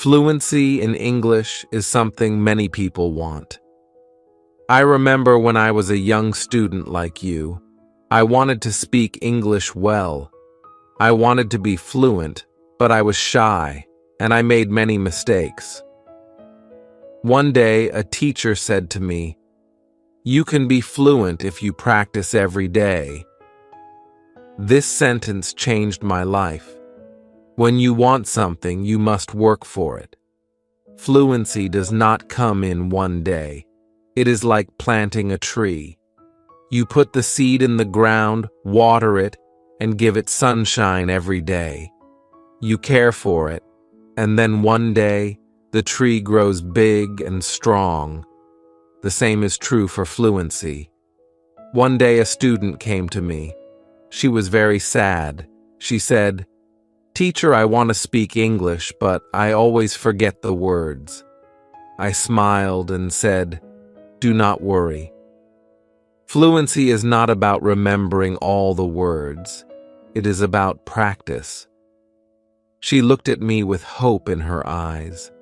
Fluency in English is something many people want. I remember when I was a young student like you, I wanted to speak English well. I wanted to be fluent, but I was shy, and I made many mistakes. One day, a teacher said to me, "You can be fluent if you practice every day." This sentence changed my life. When you want something, you must work for it. Fluency does not come in one day. It is like planting a tree. You put the seed in the ground, water it, and give it sunshine every day. You care for it, and then one day, the tree grows big and strong. The same is true for fluency. One day a student came to me. She was very sad. She said, "Teacher, I want to speak English, but I always forget the words." I smiled and said, "Do not worry. Fluency is not about remembering all the words. It is about practice." She looked at me with hope in her eyes.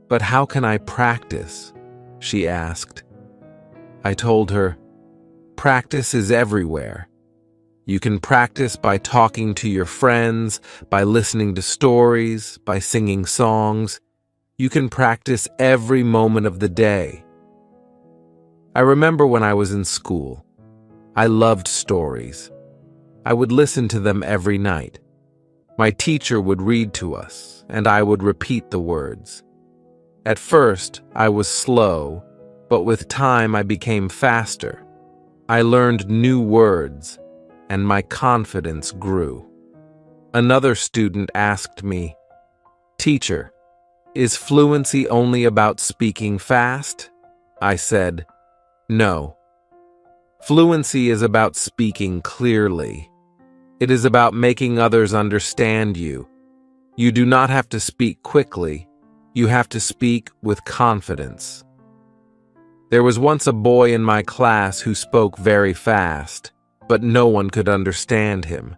"But how can I practice?" she asked. I told her, "Practice is everywhere. You can practice by talking to your friends, by listening to stories, by singing songs. You can practice every moment of the day." I remember when I was in school. I loved stories. I would listen to them every night. My teacher would read to us, and I would repeat the words. At first, I was slow, but with time I became faster. I learned new words, and my confidence grew. Another student asked me, "Teacher, is fluency only about speaking fast?" I said, "No. Fluency is about speaking clearly. It is about making others understand you. You do not have to speak quickly. You have to speak with confidence." There was once a boy in my class who spoke very fast, but no one could understand him.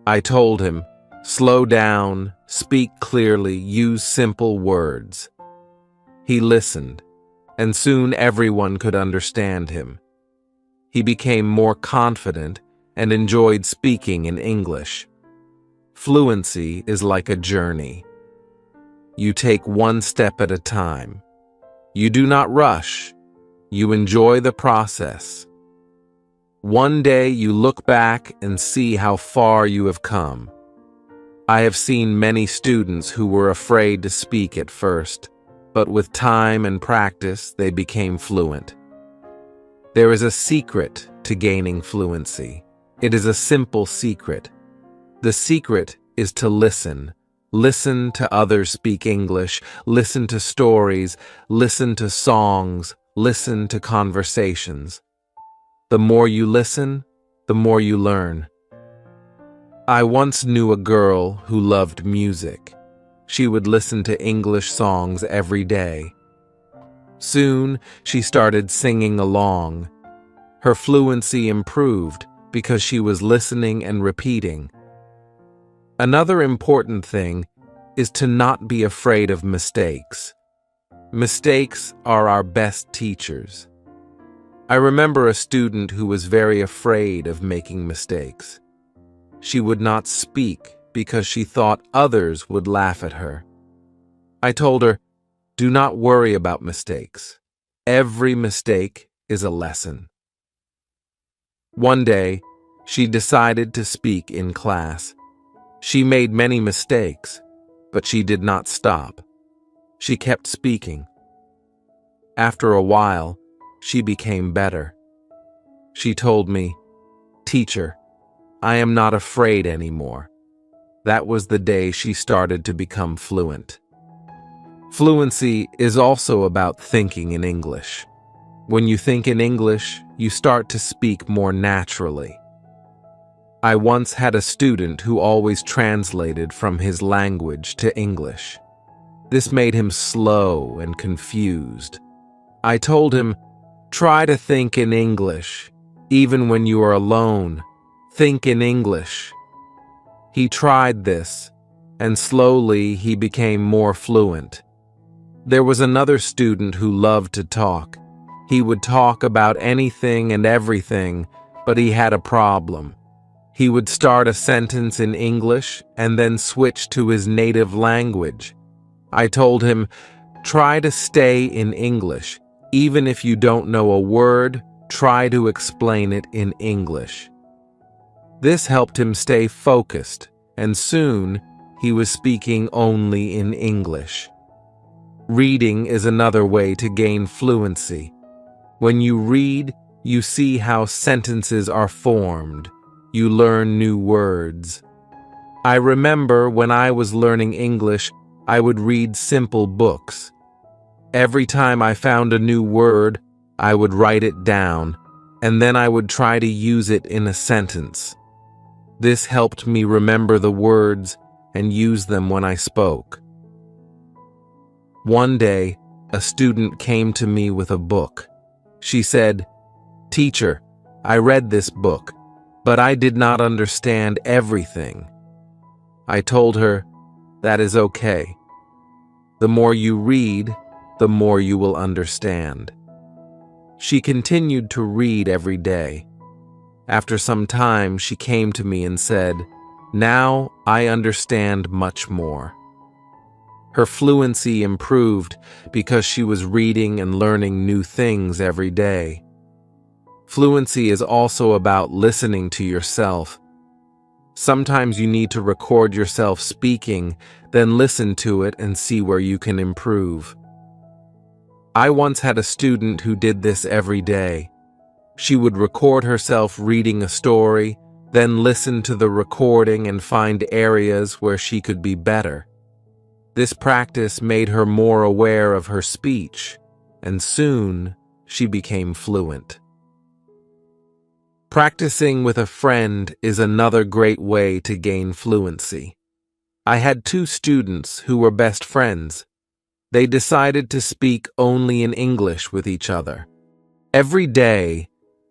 I told him, "Slow down, speak clearly, use simple words." He listened, and soon everyone could understand him. He became more confident and enjoyed speaking in English. Fluency is like a journey. You take one step at a time. You do not rush. You enjoy the process. One day you look back and see how far you have come. I have seen many students who were afraid to speak at first, but with time and practice they became fluent. There is a secret to gaining fluency. It is a simple secret. The secret is to listen. Listen to others speak English. Listen to stories. Listen to songs. Listen to conversations. The more you listen, the more you learn. I once knew a girl who loved music. She would listen to English songs every day. Soon, she started singing along. Her fluency improved because she was listening and repeating. Another important thing is to not be afraid of mistakes. Mistakes are our best teachers. I remember a student who was very afraid of making mistakes. She would not speak because she thought others would laugh at her. I told her, "Do not worry about mistakes. Every mistake is a lesson." One day, she decided to speak in class. She made many mistakes, but she did not stop. She kept speaking. After a while, she became better. She told me, "Teacher, I am not afraid anymore." That was the day she started to become fluent. Fluency is also about thinking in English. When you think in English, you start to speak more naturally. I once had a student who always translated from his language to English. This made him slow and confused. I told him, "Try to think in English. Even when you are alone, think in English." He tried this, and slowly he became more fluent. There was another student who loved to talk. He would talk about anything and everything, but he had a problem. He would start a sentence in English and then switch to his native language. I told him, try to stay in English. Even if you don't know a word, try to explain it in English. This helped him stay focused, and soon he was speaking only in English. Reading is another way to gain fluency. When you read, you see how sentences are formed. You learn new words. I remember when I was learning English, I would read simple books. Every time I found a new word, I would write it down, and then I would try to use it in a sentence. This helped me remember the words and use them when I spoke. One day, a student came to me with a book. She said, "Teacher, I read this book, but I did not understand everything." I told her, "That is okay. The more you read, the more you will understand." She continued to read every day. After some time, she came to me and said, "Now I understand much more." Her fluency improved because she was reading and learning new things every day. Fluency is also about listening to yourself. Sometimes you need to record yourself speaking, then listen to it and see where you can improve. I once had a student who did this every day. She would record herself reading a story, then listen to the recording and find areas where she could be better. This practice made her more aware of her speech, and soon she became fluent. Practicing with a friend is another great way to gain fluency. I had two students who were best friends. They decided to speak only in English with each other. Every day,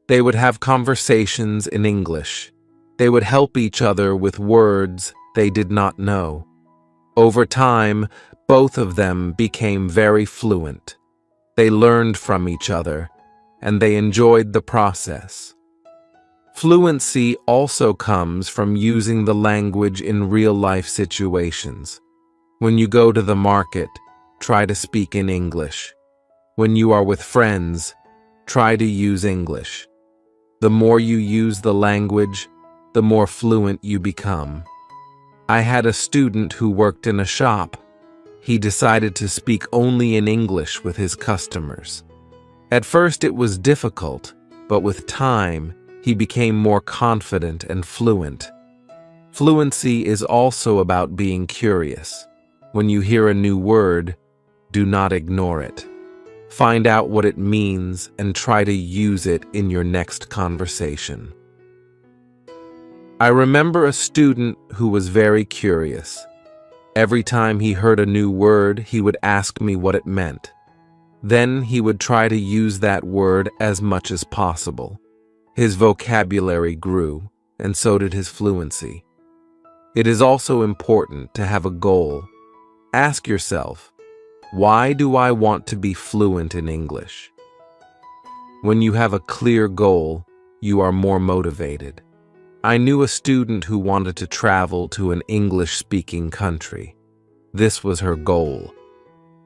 they would have conversations in English. They would help each other with words they did not know. Over time, both of them became very fluent. They learned from each other, and they enjoyed the process. Fluency also comes from using the language in real-life situations. When you go to the market, try to speak in English. When you are with friends, try to use English. The more you use the language, the more fluent you become. I had a student who worked in a shop. He decided to speak only in English with his customers. At first it was difficult, but with time, he became more confident and fluent. Fluency is also about being curious. When you hear a new word, do not ignore it. Find out what it means and try to use it in your next conversation. I remember a student who was very curious. Every time he heard a new word, he would ask me what it meant. Then he would try to use that word as much as possible. His vocabulary grew, and so did his fluency. It is also important to have a goal. Ask yourself, why do I want to be fluent in English? When you have a clear goal, you are more motivated. I knew a student who wanted to travel to an English-speaking country. This was her goal.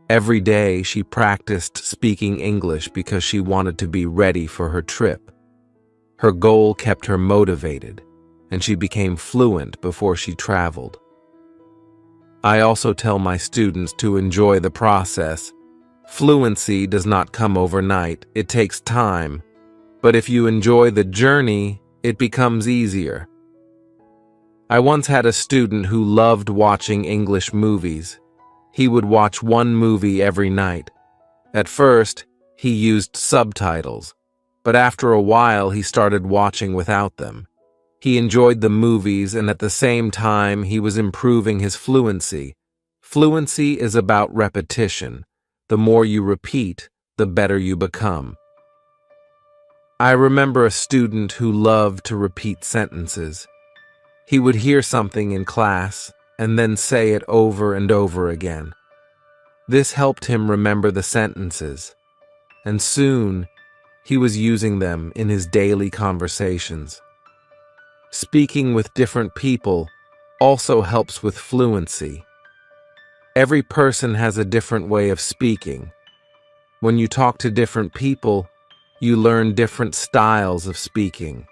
Every day she practiced speaking English because she wanted to be ready for her trip. Her goal kept her motivated, and she became fluent before she traveled. I also tell my students to enjoy the process. Fluency does not come overnight, it takes time. But if you enjoy the journey, it becomes easier. I once had a student who loved watching English movies. He would watch one movie every night. At first, he used subtitles, but after a while he started watching without them. He enjoyed the movies, and at the same time he was improving his fluency. Fluency is about repetition. The more you repeat, the better you become. I remember a student who loved to repeat sentences. He would hear something in class, and then say it over and over again. This helped him remember the sentences, and soon he was using them in his daily conversations. Speaking with different people also helps with fluency. Every person has a different way of speaking. When you talk to different people, you learn different styles of speaking.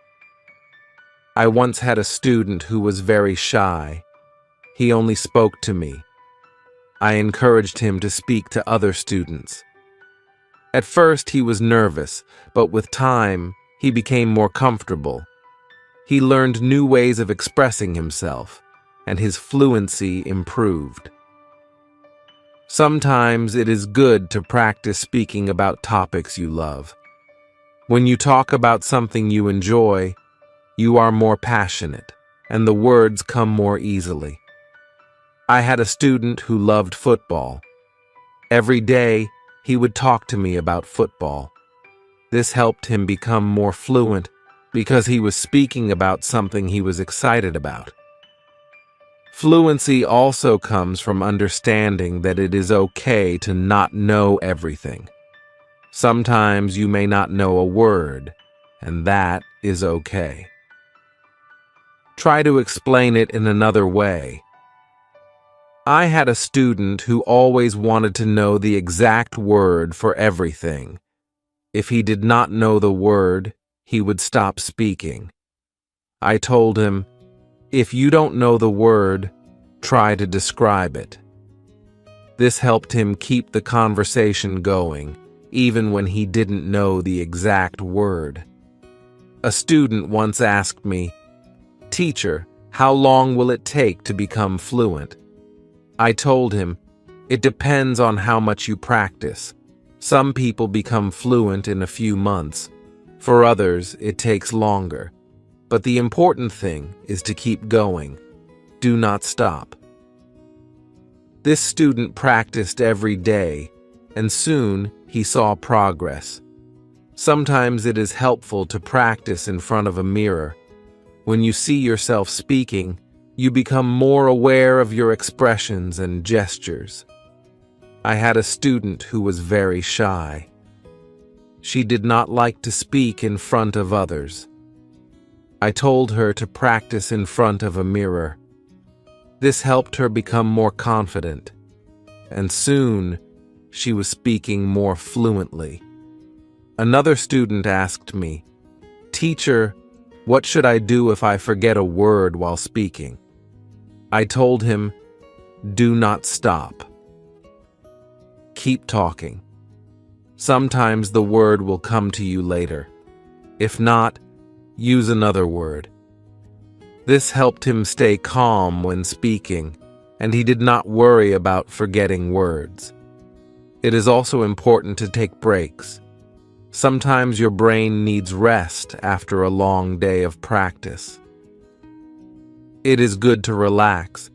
I once had a student who was very shy. He only spoke to me. I encouraged him to speak to other students. At first, he was nervous, but with time, he became more comfortable. He learned new ways of expressing himself, and his fluency improved. Sometimes it is good to practice speaking about topics you love. When you talk about something you enjoy, you are more passionate, and the words come more easily. I had a student who loved football. Every day, he would talk to me about football. This helped him become more fluent because he was speaking about something he was excited about. Fluency also comes from understanding that it is okay to not know everything. Sometimes you may not know a word, and that is okay. Try to explain it in another way. I had a student who always wanted to know the exact word for everything. If he did not know the word, he would stop speaking. I told him, if you don't know the word, try to describe it. This helped him keep the conversation going, even when he didn't know the exact word. A student once asked me, "Teacher, how long will it take to become fluent?" I told him, it depends on how much you practice. Some people become fluent in a few months. For others, it takes longer. But the important thing is to keep going. Do not stop. This student practiced every day, and soon he saw progress. Sometimes it is helpful to practice in front of a mirror. When you see yourself speaking, you become more aware of your expressions and gestures. I had a student who was very shy. She did not like to speak in front of others. I told her to practice in front of a mirror. This helped her become more confident, and soon she was speaking more fluently. Another student asked me, "Teacher, what should I do if I forget a word while speaking?" I told him, do not stop. Keep talking. Sometimes the word will come to you later. If not, use another word. This helped him stay calm when speaking, and he did not worry about forgetting words. It is also important to take breaks. Sometimes your brain needs rest after a long day of practice. It is good to relax.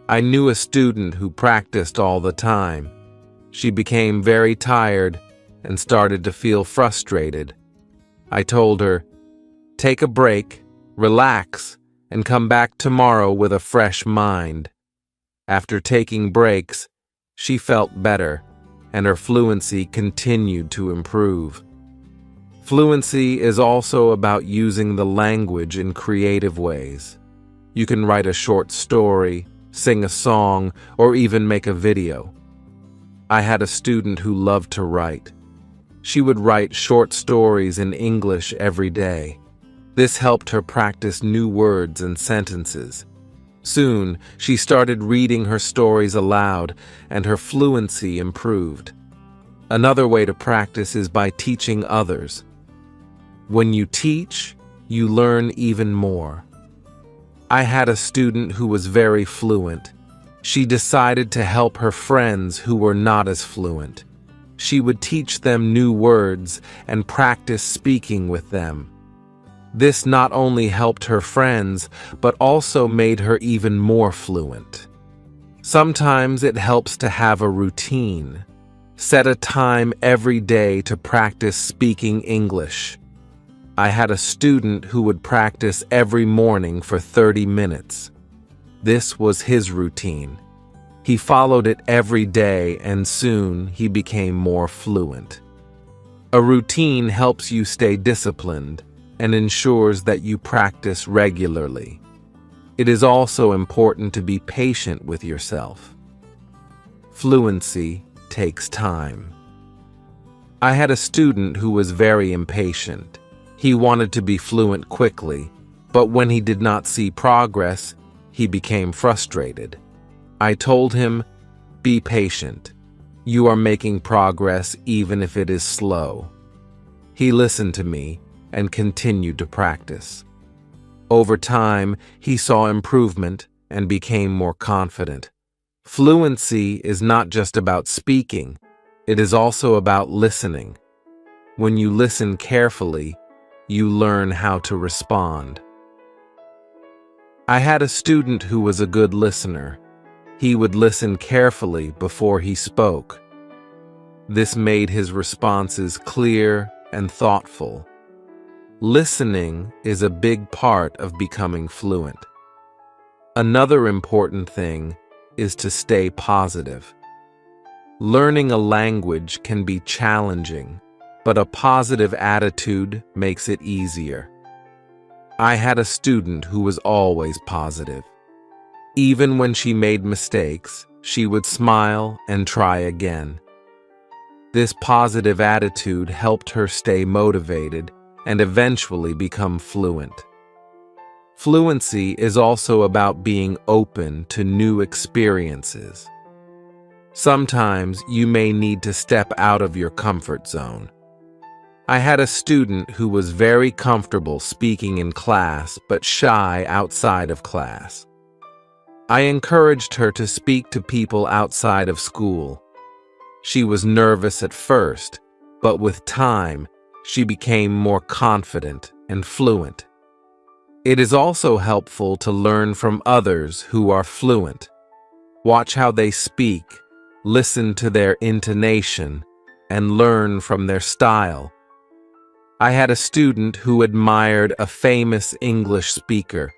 I knew a student who practiced all the time. She became very tired and started to feel frustrated. I told her, take a break, relax, and come back tomorrow with a fresh mind. After taking breaks, she felt better, and her fluency continued to improve. Fluency is also about using the language in creative ways. You can write a short story, sing a song, or even make a video. I had a student who loved to write. She would write short stories in English every day. This helped her practice new words and sentences. Soon, she started reading her stories aloud, and her fluency improved. Another way to practice is by teaching others. When you teach, you learn even more. I had a student who was very fluent. She decided to help her friends who were not as fluent. She would teach them new words and practice speaking with them. This not only helped her friends, but also made her even more fluent. Sometimes it helps to have a routine. Set a time every day to practice speaking English. I had a student who would practice every morning for 30 minutes. This was his routine. He followed it every day, and soon he became more fluent. A routine helps you stay disciplined and ensures that you practice regularly. It is also important to be patient with yourself. Fluency takes time. I had a student who was very impatient. He wanted to be fluent quickly, but when he did not see progress, he became frustrated. I told him, "Be patient. You are making progress even if it is slow." He listened to me and continued to practice. Over time, he saw improvement and became more confident. Fluency is not just about speaking, it is also about listening. When you listen carefully, you learn how to respond. I had a student who was a good listener. He would listen carefully before he spoke. This made his responses clear and thoughtful. Listening is a big part of becoming fluent. Another important thing is to stay positive. Learning a language can be challenging, but a positive attitude makes it easier. I had a student who was always positive. Even when she made mistakes, she would smile and try again. This positive attitude helped her stay motivated and eventually become fluent. Fluency is also about being open to new experiences. Sometimes you may need to step out of your comfort zone. I had a student who was very comfortable speaking in class but shy outside of class. I encouraged her to speak to people outside of school. She was nervous at first, but with time, she became more confident and fluent. It is also helpful to learn from others who are fluent. Watch how they speak, listen to their intonation, and learn from their style. I had a student who admired a famous English speaker.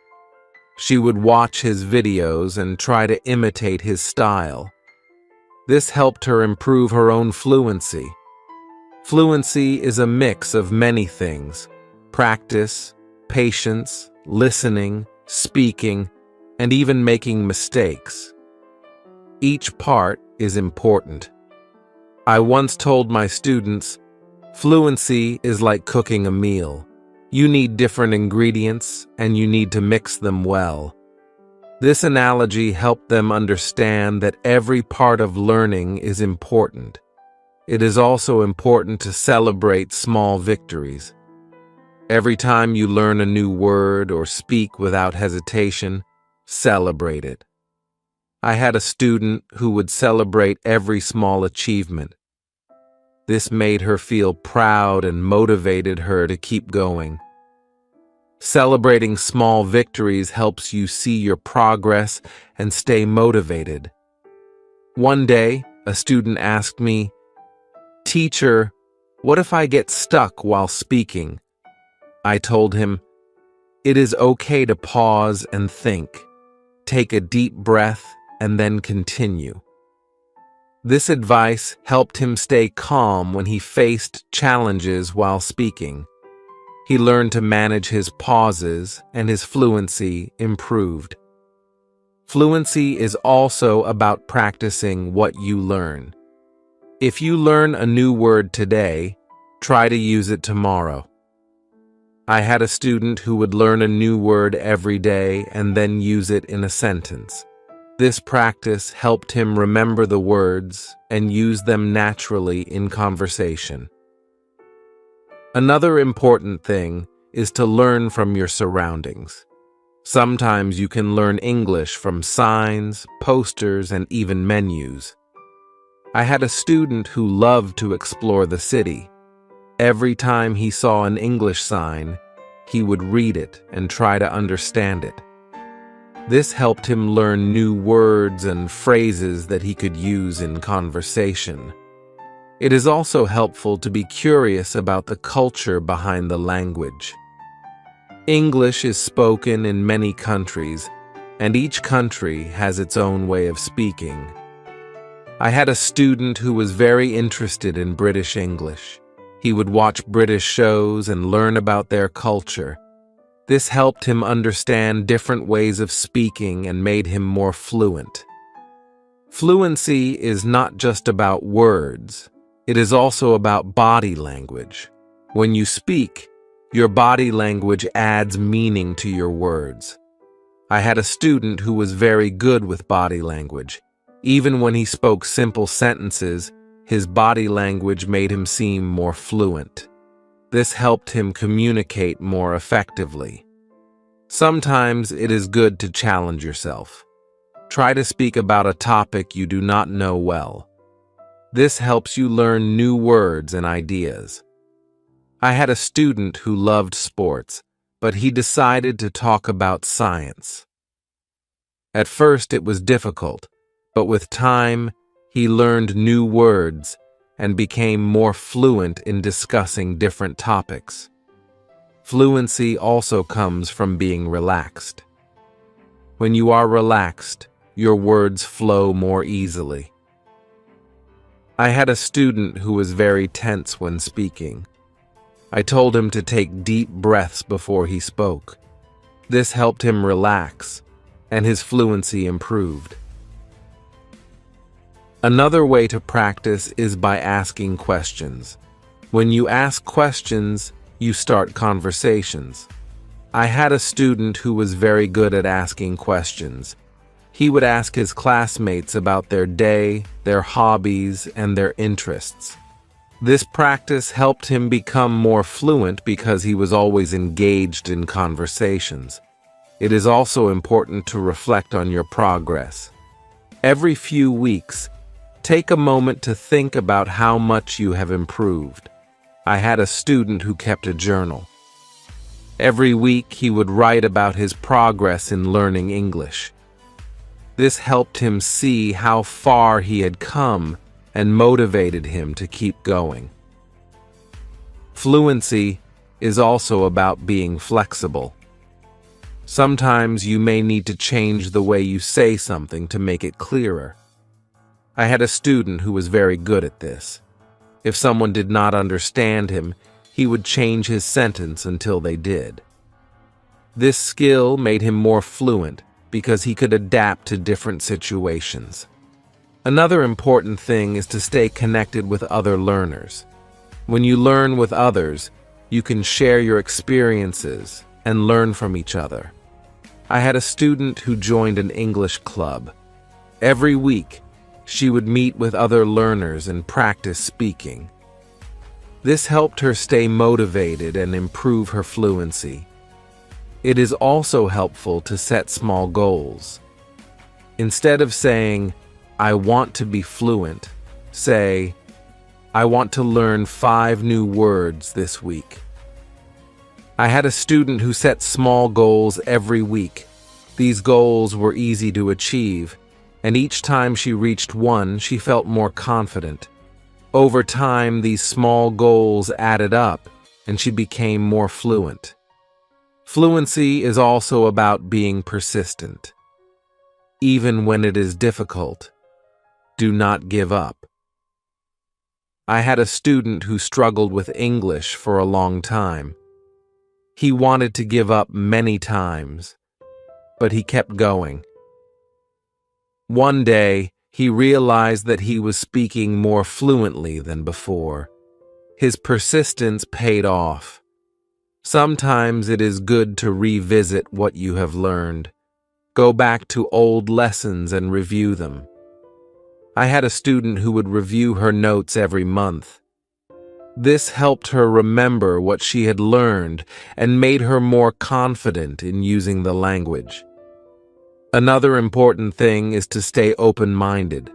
She would watch his videos and try to imitate his style. This helped her improve her own fluency. Fluency is a mix of many things: practice, patience, listening, speaking, and even making mistakes. Each part is important. I once told my students, fluency is like cooking a meal. You need different ingredients, and you need to mix them well. This analogy helped them understand that every part of learning is important. It is also important to celebrate small victories. Every time you learn a new word or speak without hesitation, celebrate it. I had a student who would celebrate every small achievement. This made her feel proud and motivated her to keep going. Celebrating small victories helps you see your progress and stay motivated. One day, a student asked me, "Teacher, what if I get stuck while speaking?" I told him, "It is okay to pause and think. Take a deep breath and then continue." This advice helped him stay calm when he faced challenges while speaking. He learned to manage his pauses, and his fluency improved. Fluency is also about practicing what you learn. If you learn a new word today, try to use it tomorrow. I had a student who would learn a new word every day and then use it in a sentence. This practice helped him remember the words and use them naturally in conversation. Another important thing is to learn from your surroundings. Sometimes you can learn English from signs, posters, and even menus. I had a student who loved to explore the city. Every time he saw an English sign, he would read it and try to understand it. This helped him learn new words and phrases that he could use in conversation. It is also helpful to be curious about the culture behind the language. English is spoken in many countries, and each country has its own way of speaking. I had a student who was very interested in British English. He would watch British shows and learn about their culture. This helped him understand different ways of speaking and made him more fluent. Fluency is not just about words, it is also about body language. When you speak, your body language adds meaning to your words. I had a student who was very good with body language. Even when he spoke simple sentences, his body language made him seem more fluent. This helped him communicate more effectively. Sometimes it is good to challenge yourself. Try to speak about a topic you do not know well. This helps you learn new words and ideas. I had a student who loved sports, but he decided to talk about science. At first it was difficult, but with time, he learned new words and became more fluent in discussing different topics. Fluency also comes from being relaxed. When you are relaxed, your words flow more easily. I had a student who was very tense when speaking. I told him to take deep breaths before he spoke. This helped him relax, and his fluency improved. Another way to practice is by asking questions. When you ask questions, you start conversations. I had a student who was very good at asking questions. He would ask his classmates about their day, their hobbies, and their interests. This practice helped him become more fluent because he was always engaged in conversations. It is also important to reflect on your progress. Every few weeks, take a moment to think about how much you have improved. I had a student who kept a journal. Every week he would write about his progress in learning English. This helped him see how far he had come and motivated him to keep going. Fluency is also about being flexible. Sometimes you may need to change the way you say something to make it clearer. I had a student who was very good at this. If someone did not understand him, he would change his sentence until they did. This skill made him more fluent because he could adapt to different situations. Another important thing is to stay connected with other learners. When you learn with others, you can share your experiences and learn from each other. I had a student who joined an English club. Every week, she would meet with other learners and practice speaking. This helped her stay motivated and improve her fluency. It is also helpful to set small goals. Instead of saying, "I want to be fluent," say, "I want to learn 5 new words this week." I had a student who set small goals every week. These goals were easy to achieve, and each time she reached one, she felt more confident. Over time, these small goals added up, and she became more fluent. Fluency is also about being persistent. Even when it is difficult, do not give up. I had a student who struggled with English for a long time. He wanted to give up many times, but he kept going. One day, he realized that he was speaking more fluently than before. His persistence paid off. Sometimes it is good to revisit what you have learned. Go back to old lessons and review them. I had a student who would review her notes every month. This helped her remember what she had learned and made her more confident in using the language. Another important thing is to stay open-minded.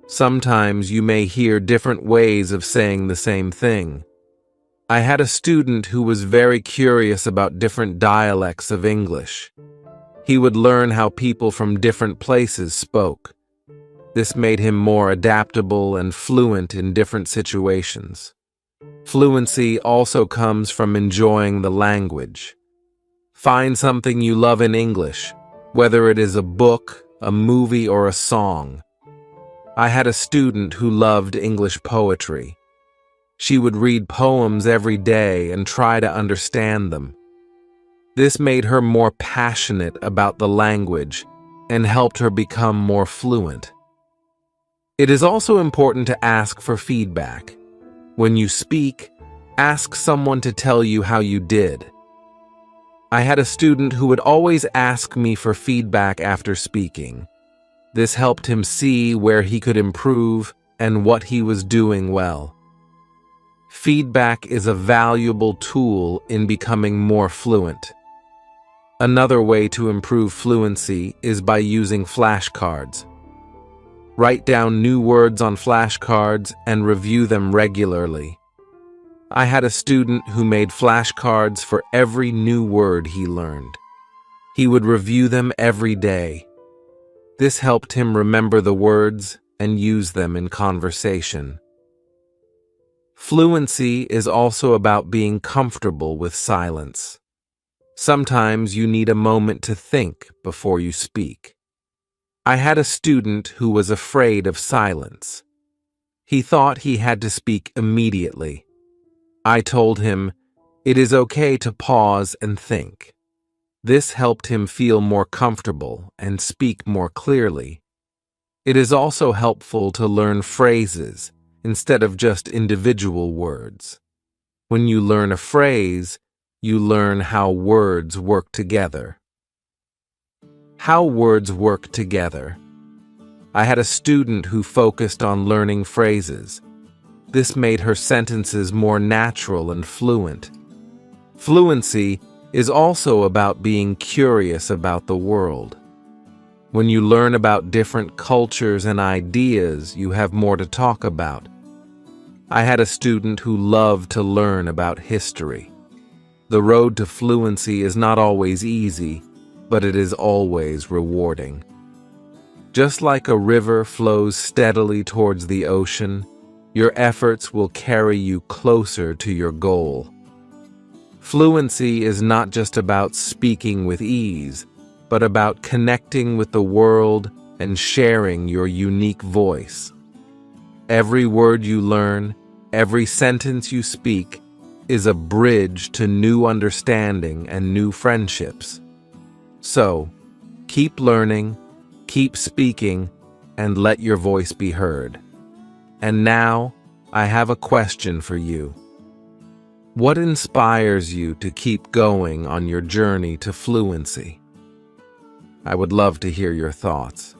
Sometimes you may hear different ways of saying the same thing. I had a student who was very curious about different dialects of English. He would learn how people from different places spoke. This made him more adaptable and fluent in different situations. Fluency also comes from enjoying the language. Find something you love in English, whether it is a book, a movie, or a song. I had a student who loved English poetry. She would read poems every day and try to understand them. This made her more passionate about the language and helped her become more fluent. It is also important to ask for feedback. When you speak, ask someone to tell you how you did. I had a student who would always ask me for feedback after speaking. This helped him see where he could improve and what he was doing well. Feedback is a valuable tool in becoming more fluent. Another way to improve fluency is by using flashcards. Write down new words on flashcards and review them regularly. I had a student who made flashcards for every new word he learned. He would review them every day. This helped him remember the words and use them in conversation. Fluency is also about being comfortable with silence. Sometimes you need a moment to think before you speak. I had a student who was afraid of silence. He thought he had to speak immediately. I told him, it is okay to pause and think. This helped him feel more comfortable and speak more clearly. It is also helpful to learn phrases instead of just individual words. When you learn a phrase, you learn how words work together. How words work together. I had a student who focused on learning phrases. This made her sentences more natural and fluent. Fluency is also about being curious about the world. When you learn about different cultures and ideas, you have more to talk about. I had a student who loved to learn about history. The road to fluency is not always easy, but it is always rewarding. Just like a river flows steadily towards the ocean, your efforts will carry you closer to your goal. Fluency is not just about speaking with ease, but about connecting with the world and sharing your unique voice. Every word you learn, every sentence you speak, is a bridge to new understanding and new friendships. So, keep learning, keep speaking, and let your voice be heard. And now, I have a question for you. What inspires you to keep going on your journey to fluency? I would love to hear your thoughts.